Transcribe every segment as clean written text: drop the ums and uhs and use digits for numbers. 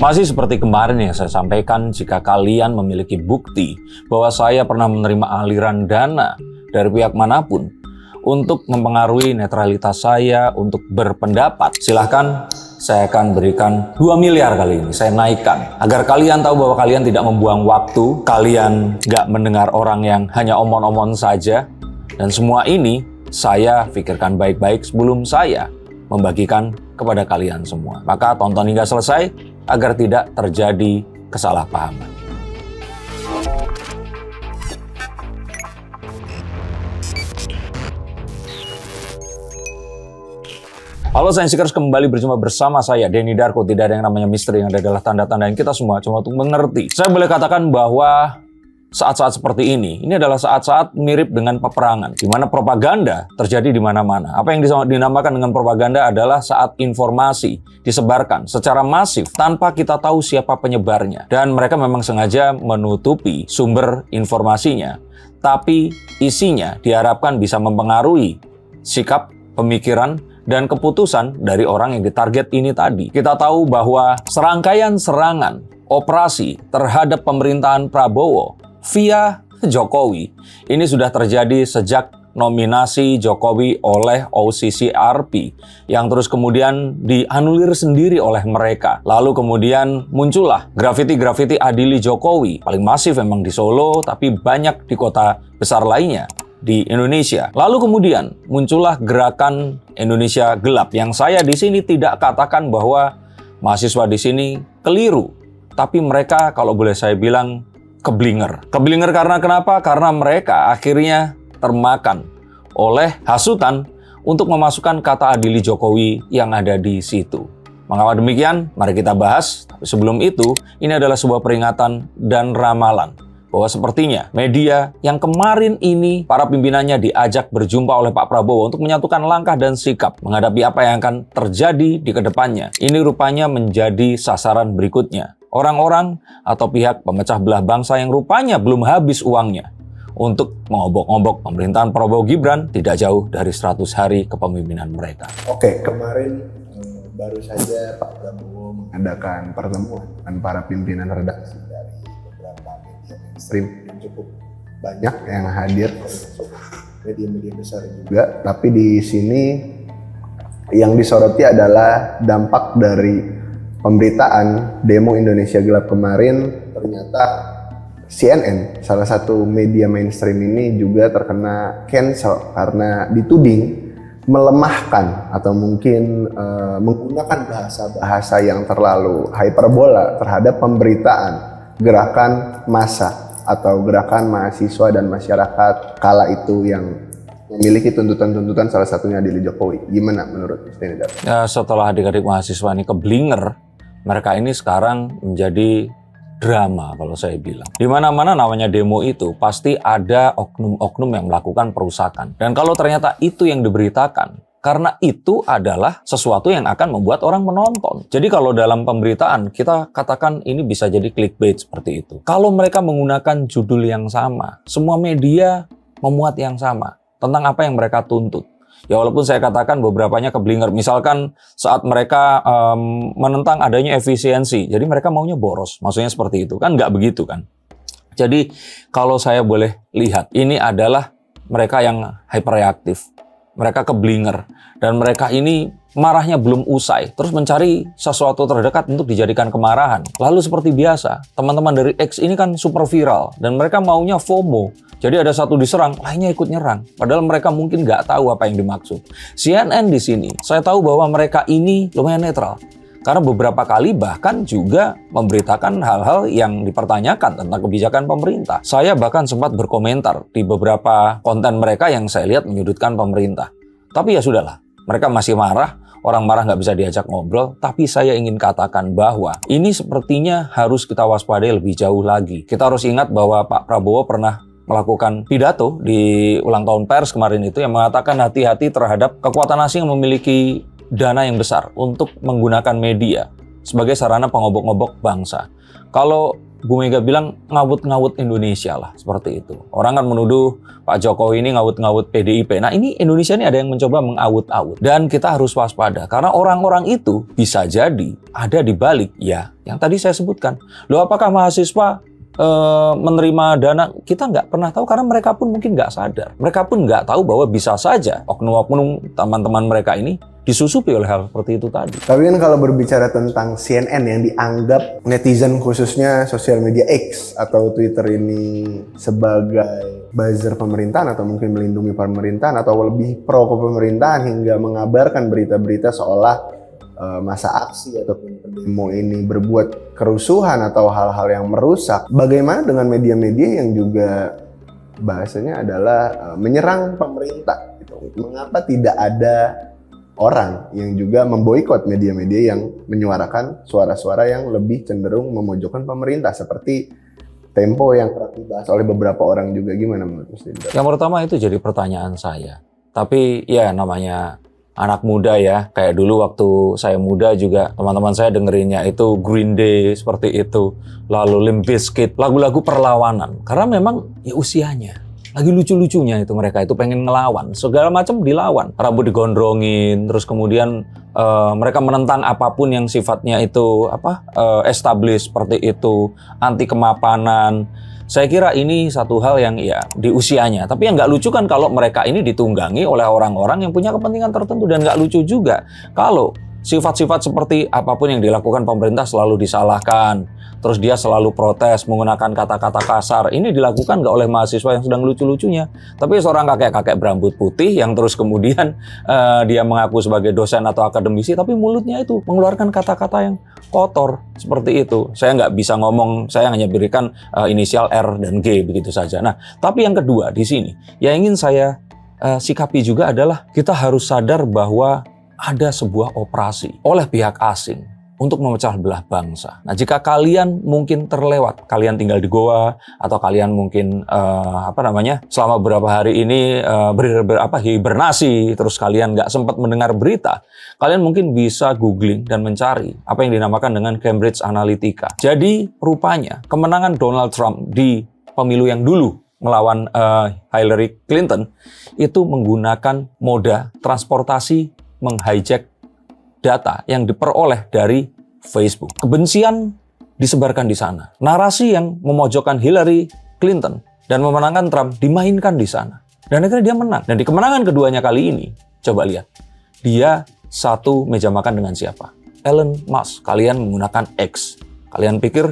Masih seperti kemarin yang saya sampaikan, jika kalian memiliki bukti bahwa saya pernah menerima aliran dana dari pihak manapun untuk mempengaruhi netralitas saya untuk berpendapat, silahkan saya akan berikan 2 miliar kali ini, saya naikkan. Agar kalian tahu bahwa kalian tidak membuang waktu, kalian nggak mendengar orang yang hanya omong-omong saja. Dan semua ini saya pikirkan baik-baik sebelum saya membagikan kepada kalian semua. Maka tonton hingga selesai agar tidak terjadi kesalahpahaman. Halo Sainsikers, kembali berjumpa bersama saya, Denny Darko. Tidak ada yang namanya misteri, yang ada adalah tanda-tanda yang kita semua cuma untuk mengerti. Saya boleh katakan bahwa saat-saat seperti ini adalah saat-saat mirip dengan peperangan, di mana propaganda terjadi di mana-mana. Apa yang dinamakan dengan propaganda adalah saat informasi disebarkan secara masif tanpa kita tahu siapa penyebarnya. Dan mereka memang sengaja menutupi sumber informasinya, tapi isinya diharapkan bisa mempengaruhi sikap, pemikiran, dan keputusan dari orang yang ditarget ini tadi. Kita tahu bahwa serangkaian serangan operasi terhadap pemerintahan Prabowo via Jokowi ini sudah terjadi sejak nominasi Jokowi oleh OCCRP yang terus kemudian dianulir sendiri oleh mereka. Lalu kemudian muncullah grafiti-grafiti adili Jokowi, paling masif memang di Solo, tapi banyak di kota besar lainnya di Indonesia. Lalu kemudian muncullah gerakan Indonesia Gelap yang saya di sini tidak katakan bahwa mahasiswa di sini keliru, tapi mereka kalau boleh saya bilang keblinger. Keblinger karena kenapa? Karena mereka akhirnya termakan oleh hasutan untuk memasukkan kata adili Jokowi yang ada di situ. Mengapa demikian? Mari kita bahas. Tapi sebelum itu, ini adalah sebuah peringatan dan ramalan bahwa sepertinya media yang kemarin ini para pimpinannya diajak berjumpa oleh Pak Prabowo untuk menyatukan langkah dan sikap menghadapi apa yang akan terjadi di kedepannya. Ini rupanya menjadi sasaran berikutnya. Orang-orang atau pihak pemecah belah bangsa yang rupanya belum habis uangnya untuk mengobok-obok pemerintahan Prabowo Gibran tidak jauh dari 100 hari kepemimpinan mereka. Oke, kemarin baru saja Pak Prabowo mengadakan pertemuan dengan para pimpinan redaksi dari beberapa media mainstream yang cukup banyak yang hadir, media-media besar juga. Tapi di sini yang disoroti adalah dampak dari pemberitaan demo Indonesia Gelap kemarin. Ternyata CNN, salah satu media mainstream ini juga terkena cancel karena dituding melemahkan atau mungkin menggunakan bahasa-bahasa yang terlalu hyperbola terhadap pemberitaan gerakan massa atau gerakan mahasiswa dan masyarakat kala itu yang memiliki tuntutan-tuntutan, salah satunya adili Jokowi. Gimana menurut Mas Denny Darko? Ya, setelah adik-adik mahasiswa ini keblinger, mereka ini sekarang menjadi drama kalau saya bilang. Di mana-mana namanya demo itu pasti ada oknum-oknum yang melakukan perusakan. Dan kalau ternyata itu yang diberitakan, karena itu adalah sesuatu yang akan membuat orang menonton. Jadi kalau dalam pemberitaan kita katakan ini bisa jadi clickbait seperti itu. Kalau mereka menggunakan judul yang sama, semua media memuat yang sama tentang apa yang mereka tuntut. Ya walaupun saya katakan beberapanya keblinger. Misalkan saat mereka menentang adanya efisiensi, jadi mereka maunya boros. Maksudnya seperti itu. Kan nggak begitu kan. Jadi kalau saya boleh lihat, ini adalah mereka yang hyperreaktif. Mereka keblinger. Dan mereka ini marahnya belum usai. Terus mencari sesuatu terdekat untuk dijadikan kemarahan. Lalu seperti biasa, teman-teman dari X ini kan super viral. Dan mereka maunya FOMO. Jadi ada satu diserang, lainnya ikut nyerang. Padahal mereka mungkin nggak tahu apa yang dimaksud. CNN di sini, saya tahu bahwa mereka ini lumayan netral. Karena beberapa kali bahkan juga memberitakan hal-hal yang dipertanyakan tentang kebijakan pemerintah. Saya bahkan sempat berkomentar di beberapa konten mereka yang saya lihat menyudutkan pemerintah. Tapi ya sudahlah, mereka masih marah. Orang marah nggak bisa diajak ngobrol, tapi saya ingin katakan bahwa ini sepertinya harus kita waspadai lebih jauh lagi. Kita harus ingat bahwa Pak Prabowo pernah melakukan pidato di ulang tahun pers kemarin itu yang mengatakan hati-hati terhadap kekuatan asing yang memiliki dana yang besar untuk menggunakan media sebagai sarana pengobok-ngobok bangsa. Kalau Bu Mega bilang ngawut-ngawut Indonesia lah, seperti itu. Orang kan menuduh Pak Jokowi ini ngawut-ngawut PDIP. Nah ini Indonesia ini ada yang mencoba mengawut-awut. Dan kita harus waspada, karena orang-orang itu bisa jadi ada di balik, ya, yang tadi saya sebutkan. Loh, apakah mahasiswa menerima dana? Kita nggak pernah tahu, karena mereka pun mungkin nggak sadar. Mereka pun nggak tahu bahwa bisa saja oknum-oknum teman-teman mereka ini disusupi oleh hal seperti itu tadi. Tapi kan kalau berbicara tentang CNN yang dianggap netizen khususnya sosial media X atau Twitter ini sebagai buzzer pemerintahan atau mungkin melindungi pemerintahan atau lebih pro ke pemerintahan hingga mengabarkan berita-berita seolah masa aksi ataupun demo ini berbuat kerusuhan atau hal-hal yang merusak. Bagaimana dengan media-media yang juga bahasanya adalah menyerang pemerintah gitu. Mengapa tidak ada orang yang juga memboikot media-media yang menyuarakan suara-suara yang lebih cenderung memojokkan pemerintah seperti Tempo yang kerap dibahas oleh beberapa orang juga? Gimana menurut Mas Lindar? Yang pertama itu jadi pertanyaan saya. Tapi ya namanya anak muda ya, kayak dulu waktu saya muda juga teman-teman saya dengerinnya itu Green Day seperti itu, lalu Limp Bizkit, lagu-lagu perlawanan. Karena memang ya usianya lagi lucu-lucunya itu, mereka itu pengen ngelawan, segala macam dilawan, rambut digondrongin, terus kemudian mereka menentang apapun yang sifatnya itu established seperti itu, anti kemapanan. Saya kira ini satu hal yang ya di usianya. Tapi yang nggak lucu kan kalau mereka ini ditunggangi oleh orang-orang yang punya kepentingan tertentu, dan nggak lucu juga kalau sifat-sifat seperti apapun yang dilakukan pemerintah selalu disalahkan. Terus dia selalu protes menggunakan kata-kata kasar. Ini dilakukan nggak oleh mahasiswa yang sedang lucu-lucunya, tapi seorang kakek-kakek berambut putih yang terus kemudian dia mengaku sebagai dosen atau akademisi, tapi mulutnya itu mengeluarkan kata-kata yang kotor seperti itu. Saya nggak bisa ngomong, saya hanya berikan inisial R dan G begitu saja. Nah, tapi yang kedua di sini yang ingin saya sikapi juga adalah kita harus sadar bahwa ada sebuah operasi oleh pihak asing untuk memecah belah bangsa. Nah, jika kalian mungkin terlewat, kalian tinggal di Goa atau kalian mungkin selama beberapa hari ini hibernasi, terus kalian nggak sempat mendengar berita, kalian mungkin bisa googling dan mencari apa yang dinamakan dengan Cambridge Analytica. Jadi rupanya kemenangan Donald Trump di pemilu yang dulu melawan Hillary Clinton itu menggunakan moda transportasi menghijack data yang diperoleh dari Facebook. Kebencian disebarkan di sana. Narasi yang memojokkan Hillary Clinton dan memenangkan Trump dimainkan di sana. Dan akhirnya dia menang. Dan di kemenangan keduanya kali ini, coba lihat. Dia satu meja makan dengan siapa? Elon Musk. Kalian menggunakan X. Kalian pikir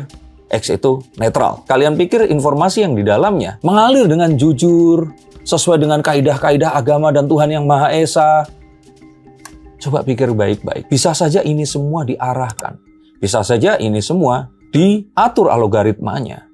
X itu netral. Kalian pikir informasi yang di dalamnya mengalir dengan jujur, sesuai dengan kaidah-kaidah agama dan Tuhan Yang Maha Esa. Coba pikir baik-baik. Bisa saja ini semua diarahkan. Bisa saja ini semua diatur algoritmanya.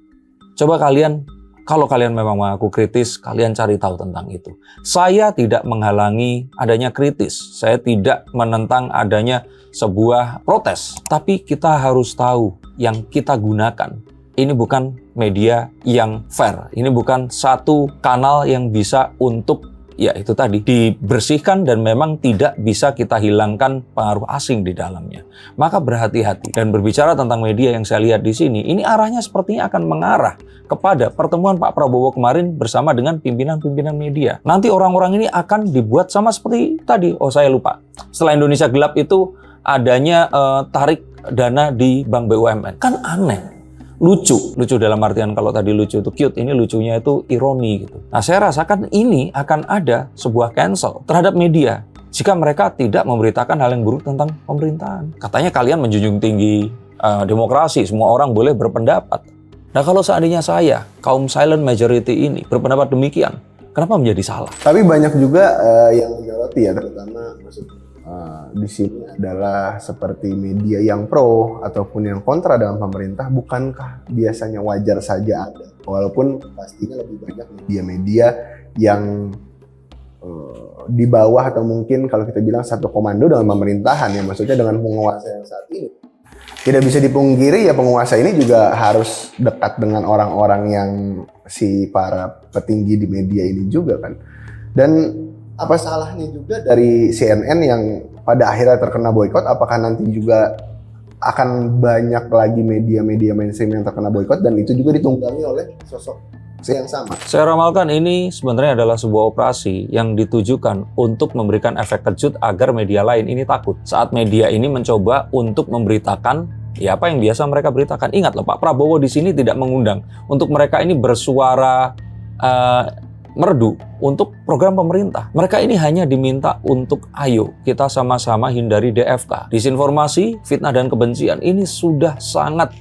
Coba kalian, kalau kalian memang mengaku kritis, kalian cari tahu tentang itu. Saya tidak menghalangi adanya kritis. Saya tidak menentang adanya sebuah protes. Tapi kita harus tahu yang kita gunakan. Ini bukan media yang fair. Ini bukan satu kanal yang bisa untuk ya itu tadi, dibersihkan dan memang tidak bisa kita hilangkan pengaruh asing di dalamnya. Maka berhati-hati. Dan berbicara tentang media yang saya lihat di sini, ini arahnya sepertinya akan mengarah kepada pertemuan Pak Prabowo kemarin bersama dengan pimpinan-pimpinan media. Nanti orang-orang ini akan dibuat sama seperti tadi. Oh, saya lupa. Setelah Indonesia Gelap itu adanya tarik dana di Bank BUMN. Kan aneh. Lucu dalam artian kalau tadi lucu itu cute, ini lucunya itu ironi gitu. Nah, saya rasakan ini akan ada sebuah cancel terhadap media jika mereka tidak memberitakan hal yang buruk tentang pemerintahan. Katanya kalian menjunjung tinggi demokrasi, semua orang boleh berpendapat. Nah, kalau seandainya saya, kaum silent majority ini berpendapat demikian, kenapa menjadi salah? Tapi banyak juga yang menyoroti ya, terutama di sini adalah seperti media yang pro ataupun yang kontra dengan pemerintah. Bukankah biasanya wajar saja ada? Walaupun pastinya lebih banyak media-media yang di bawah atau mungkin kalau kita bilang satu komando dengan pemerintahan, ya maksudnya dengan penguasa yang saat ini. Tidak bisa dipungkiri ya, penguasa ini juga harus dekat dengan orang-orang yang para petinggi di media ini juga kan. Dan apa salahnya juga dari CNN yang pada akhirnya terkena boykot? Apakah nanti juga akan banyak lagi media-media mainstream yang terkena boykot, dan itu juga ditunggangi oleh sosok yang sama. Saya ramalkan ini sebenarnya adalah sebuah operasi yang ditujukan untuk memberikan efek kejut agar media lain ini takut. Saat media ini mencoba untuk memberitakan ya apa yang biasa mereka beritakan. Ingat loh, Pak Prabowo di sini tidak mengundang untuk mereka ini bersuara merdu untuk program pemerintah. Mereka ini hanya diminta untuk ayo kita sama-sama hindari DFK. Disinformasi, fitnah dan kebencian ini sudah sangat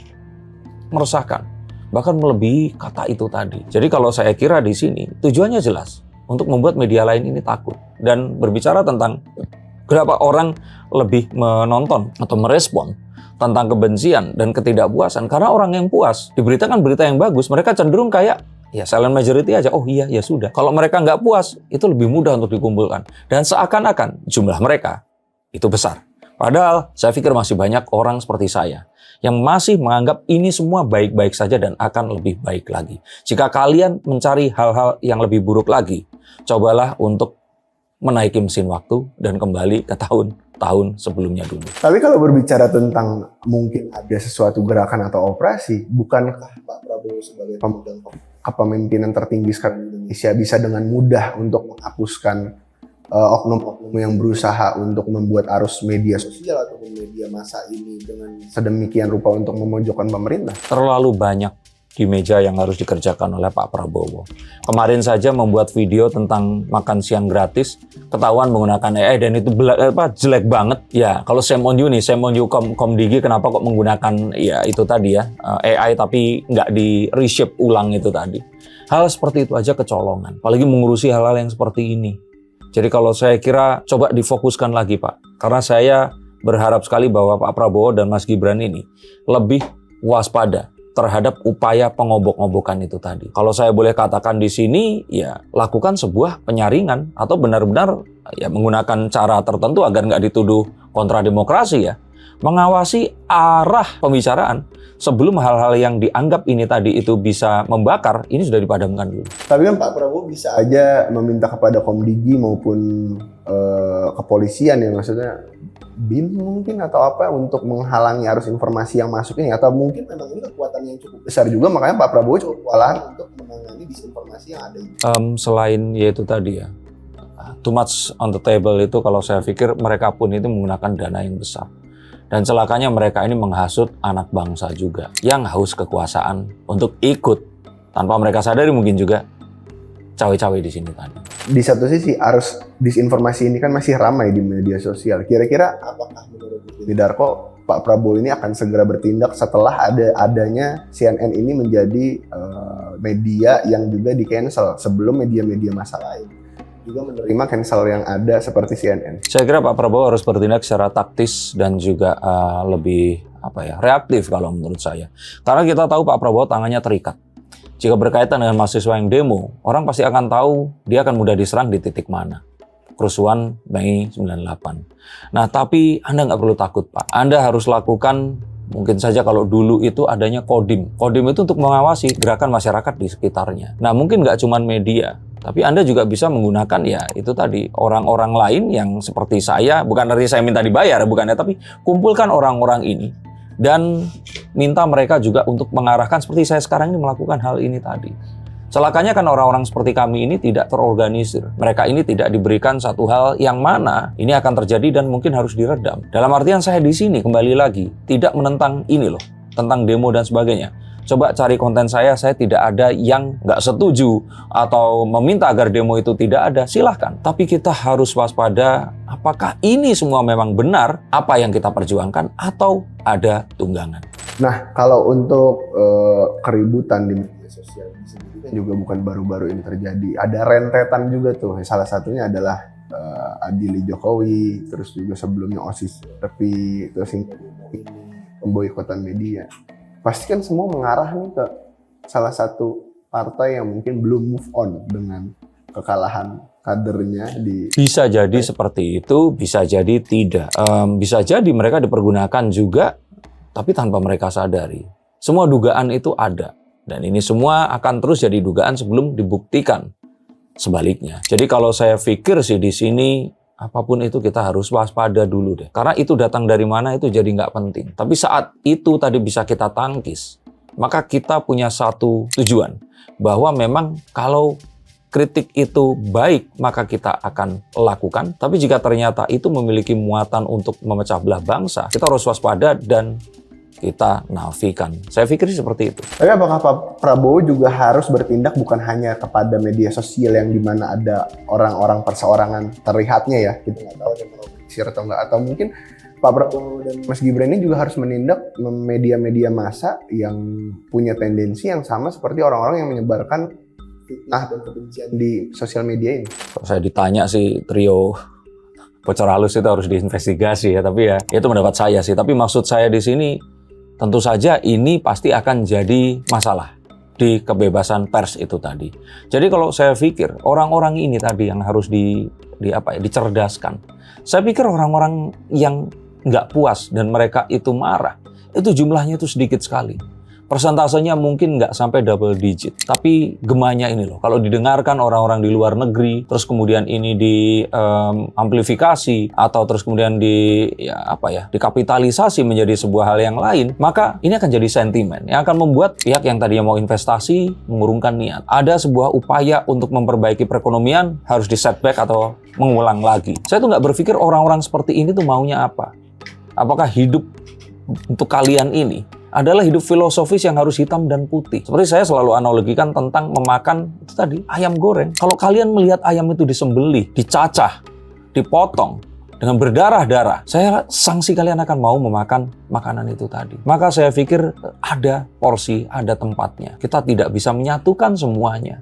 meresahkan. Bahkan melebihi kata itu tadi. Jadi kalau saya kira di sini tujuannya jelas untuk membuat media lain ini takut dan berbicara tentang berapa orang lebih menonton atau merespon tentang kebencian dan ketidakpuasan. Karena orang yang puas diberitakan berita yang bagus, mereka cenderung kayak ya silent majority aja. Oh iya, ya sudah. Kalau mereka nggak puas, itu lebih mudah untuk dikumpulkan. Dan seakan-akan jumlah mereka itu besar. Padahal saya pikir masih banyak orang seperti saya yang masih menganggap ini semua baik-baik saja dan akan lebih baik lagi. Jika kalian mencari hal-hal yang lebih buruk lagi, cobalah untuk menaiki mesin waktu dan kembali ke tahun-tahun sebelumnya dulu. Tapi kalau berbicara tentang mungkin ada sesuatu gerakan atau operasi, bukankah Pak Prabowo sebagai pemegang kepemimpinan tertinggi sekarang di Indonesia bisa dengan mudah untuk menghapuskan oknum-oknum yang berusaha untuk membuat arus media sosial atau media massa ini dengan sedemikian rupa untuk memojokkan pemerintah? Terlalu banyak di meja yang harus dikerjakan oleh Pak Prabowo. Kemarin saja membuat video tentang makan siang gratis, ketahuan menggunakan AI dan itu jelek banget. Ya, kalau shame on you nih, shame on you Komdigi, kenapa kok menggunakan ya itu tadi ya AI tapi nggak di reshape ulang itu tadi. Hal seperti itu aja kecolongan, apalagi mengurusi hal-hal yang seperti ini. Jadi kalau saya kira coba difokuskan lagi Pak, karena saya berharap sekali bahwa Pak Prabowo dan Mas Gibran ini lebih waspada terhadap upaya pengobok-ngobokan itu tadi. Kalau saya boleh katakan di sini, ya lakukan sebuah penyaringan atau benar-benar ya menggunakan cara tertentu agar nggak dituduh kontra demokrasi ya. Mengawasi arah pembicaraan sebelum hal-hal yang dianggap ini tadi itu bisa membakar, ini sudah dipadamkan dulu. Tapi kan Pak Prabowo bisa aja meminta kepada Komdigi maupun kepolisian ya, maksudnya BIM mungkin atau apa untuk menghalangi arus informasi yang masuk ini, atau mungkin memang ini kekuatan yang cukup besar juga makanya Pak Prabowo cukup kewalahan untuk menangani disinformasi yang ada ini. Selain yaitu tadi ya, too much on the table itu kalau saya pikir mereka pun itu menggunakan dana yang besar. Dan celakanya mereka ini menghasut anak bangsa juga yang haus kekuasaan untuk ikut tanpa mereka sadari mungkin juga cawe-cawe di sini tadi. Di satu sisi arus disinformasi ini kan masih ramai di media sosial. Kira-kira apakah menurut Darko Pak Prabowo ini akan segera bertindak setelah adanya CNN ini menjadi media yang juga di-cancel sebelum media-media massa lain juga menerima cancel yang ada seperti CNN? Saya kira Pak Prabowo harus bertindak secara taktis dan juga lebih reaktif kalau menurut saya. Karena kita tahu Pak Prabowo tangannya terikat. Jika berkaitan dengan mahasiswa yang demo, orang pasti akan tahu dia akan mudah diserang di titik mana. Kerusuhan Mei 98. Nah, tapi Anda nggak perlu takut, Pak. Anda harus lakukan, mungkin saja kalau dulu itu adanya Kodim. Kodim itu untuk mengawasi gerakan masyarakat di sekitarnya. Nah, mungkin nggak cuma media, tapi Anda juga bisa menggunakan ya itu tadi orang-orang lain yang seperti saya, bukan artinya saya minta dibayar, bukannya, tapi kumpulkan orang-orang ini dan minta mereka juga untuk mengarahkan seperti saya sekarang ini melakukan hal ini tadi. Celakanya kan orang-orang seperti kami ini tidak terorganisir. Mereka ini tidak diberikan satu hal yang mana ini akan terjadi dan mungkin harus diredam. Dalam artian saya di sini kembali lagi tidak menentang ini loh, tentang demo dan sebagainya. Coba cari konten saya tidak ada yang nggak setuju atau meminta agar demo itu tidak ada, silahkan. Tapi kita harus waspada apakah ini semua memang benar apa yang kita perjuangkan atau ada tunggangan. Nah, kalau untuk keributan di media sosial sendiri kan juga bukan baru-baru ini terjadi. Ada rentetan juga tuh. Salah satunya adalah Adili Jokowi, terus juga sebelumnya OSIS tapi terus ini pemboikotan media. Pasti kan semua mengarah nih ke salah satu partai yang mungkin belum move on dengan kekalahan kadernya di... Bisa jadi seperti itu, bisa jadi tidak. Bisa jadi mereka dipergunakan juga, tapi tanpa mereka sadari. Semua dugaan itu ada. Dan ini semua akan terus jadi dugaan sebelum dibuktikan sebaliknya. Jadi kalau saya pikir sih di sini apapun itu kita harus waspada dulu deh. Karena itu datang dari mana itu jadi nggak penting. Tapi saat itu tadi bisa kita tangkis, maka kita punya satu tujuan. Bahwa memang kalau kritik itu baik, maka kita akan lakukan. Tapi jika ternyata itu memiliki muatan untuk memecah belah bangsa, kita harus waspada dan kita nafikan. Saya pikir seperti itu. Tapi apakah Pak Prabowo juga harus bertindak bukan hanya kepada media sosial yang dimana ada orang-orang perseorangan terlihatnya ya, kita nggak tahu yang memproduksi atau enggak, atau mungkin Pak Prabowo dan Mas Gibran ini juga harus menindak media-media massa yang punya tendensi yang sama seperti orang-orang yang menyebarkan fitnah dan kebencian di sosial media ini. Kalau saya ditanya sih trio bocor halus itu harus diinvestigasi ya, tapi ya itu pendapat saya sih. Tapi maksud saya di sini tentu saja ini pasti akan jadi masalah di kebebasan pers itu tadi. Jadi kalau saya pikir orang-orang ini tadi yang harus dicerdaskan. Saya pikir orang-orang yang nggak puas dan mereka itu marah, itu jumlahnya itu sedikit sekali. Persentasenya mungkin nggak sampai double digit. Tapi gemanya ini loh, kalau didengarkan orang-orang di luar negeri, terus kemudian ini diamplifikasi, atau terus kemudian dikapitalisasi menjadi sebuah hal yang lain, maka ini akan jadi sentimen yang akan membuat pihak yang tadinya mau investasi mengurungkan niat. Ada sebuah upaya untuk memperbaiki perekonomian harus di setback atau mengulang lagi. Saya tuh nggak berpikir orang-orang seperti ini tuh maunya apa. Apakah hidup untuk kalian ini adalah hidup filosofis yang harus hitam dan putih. Seperti saya selalu analogikan tentang memakan itu tadi, ayam goreng. Kalau kalian melihat ayam itu disembelih, dicacah, dipotong dengan berdarah-darah, saya sanksi kalian akan mau memakan makanan itu tadi. Maka saya pikir ada porsi, ada tempatnya. Kita tidak bisa menyatukan semuanya.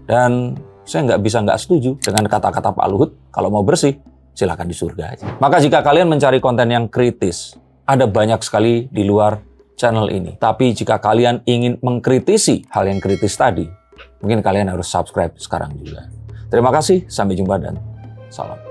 Dan saya nggak setuju dengan kata-kata Pak Luhut, kalau mau bersih, silakan di surga aja. Maka jika kalian mencari konten yang kritis, ada banyak sekali di luar channel ini. Tapi jika kalian ingin mengkritisi hal yang kritis tadi, mungkin kalian harus subscribe sekarang juga. Terima kasih, sampai jumpa dan salam.